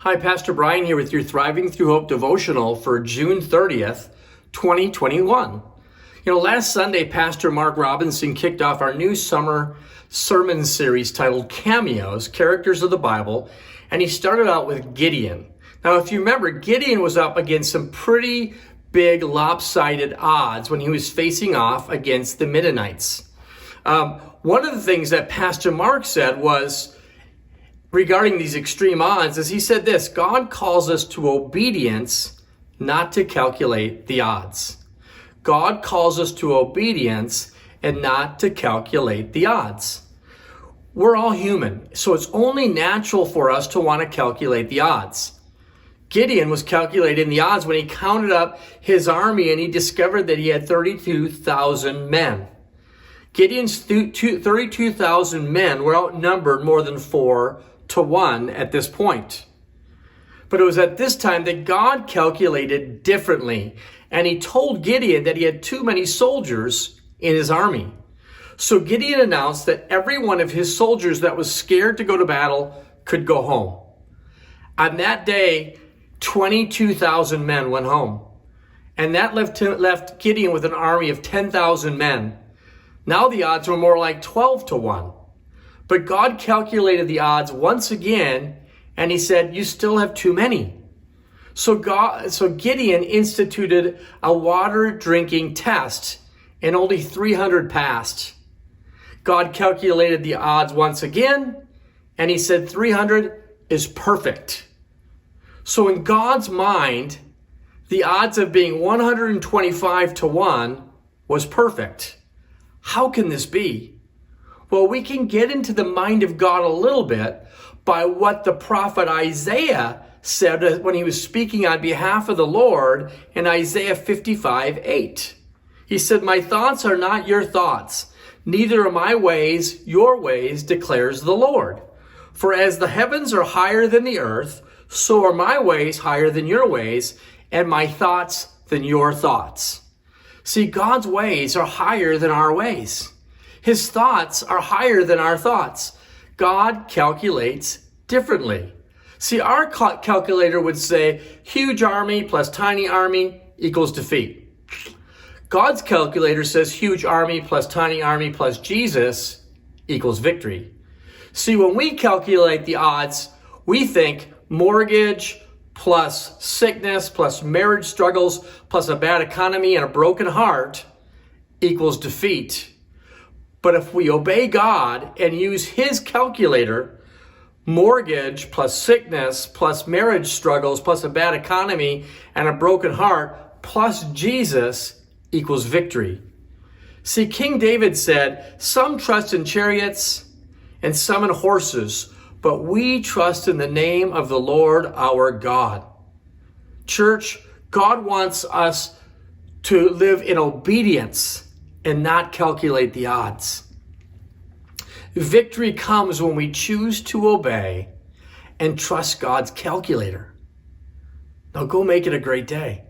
Hi, Pastor Brian here with your Thriving Through Hope Devotional for June 30th, 2021. Last Sunday, Pastor Mark Robinson kicked off our new summer sermon series titled Cameos, Characters of the Bible, and he started out with Gideon. Now, if you remember, Gideon was up against some pretty big lopsided odds when he was facing off against the Midianites. One of the things that Pastor Mark said was, regarding these extreme odds, is he said this: God calls us to obedience, not to calculate the odds. God calls us to obedience and not to calculate the odds. We're all human, so it's only natural for us to want to calculate the odds. Gideon was calculating the odds when he counted up his army and he discovered that he had 32,000 men. Gideon's 32,000 men were outnumbered more than 4-1 at this point. But it was at this time that God calculated differently, and he told Gideon that he had too many soldiers in his army. So Gideon announced that every one of his soldiers that was scared to go to battle could go home. On that day, 22,000 men went home, and that left Gideon with an army of 10,000 men. Now the odds were more like 12-1. But God calculated the odds once again, and he said, you still have too many. So Gideon instituted a water drinking test, and only 300 passed. God calculated the odds once again, and he said 300 is perfect. So in God's mind, the odds of being 125-1 was perfect. How can this be? Well, we can get into the mind of God a little bit by what the prophet Isaiah said when he was speaking on behalf of the Lord in Isaiah 55:8. He said, my thoughts are not your thoughts, neither are my ways your ways, declares the Lord. For as the heavens are higher than the earth, so are my ways higher than your ways, and my thoughts than your thoughts. See, God's ways are higher than our ways. His thoughts are higher than our thoughts. God calculates differently. See, our calculator would say huge army plus tiny army equals defeat. God's calculator says huge army plus tiny army plus Jesus equals victory. See, when we calculate the odds, we think mortgage plus sickness plus marriage struggles plus a bad economy and a broken heart equals defeat. But if we obey God and use his calculator, mortgage plus sickness plus marriage struggles plus a bad economy and a broken heart plus Jesus equals victory. See, King David said, some trust in chariots and some in horses, but we trust in the name of the Lord our God. Church, God wants us to live in obedience and not calculate the odds. Victory comes when we choose to obey and trust God's calculator. Now go make it a great day.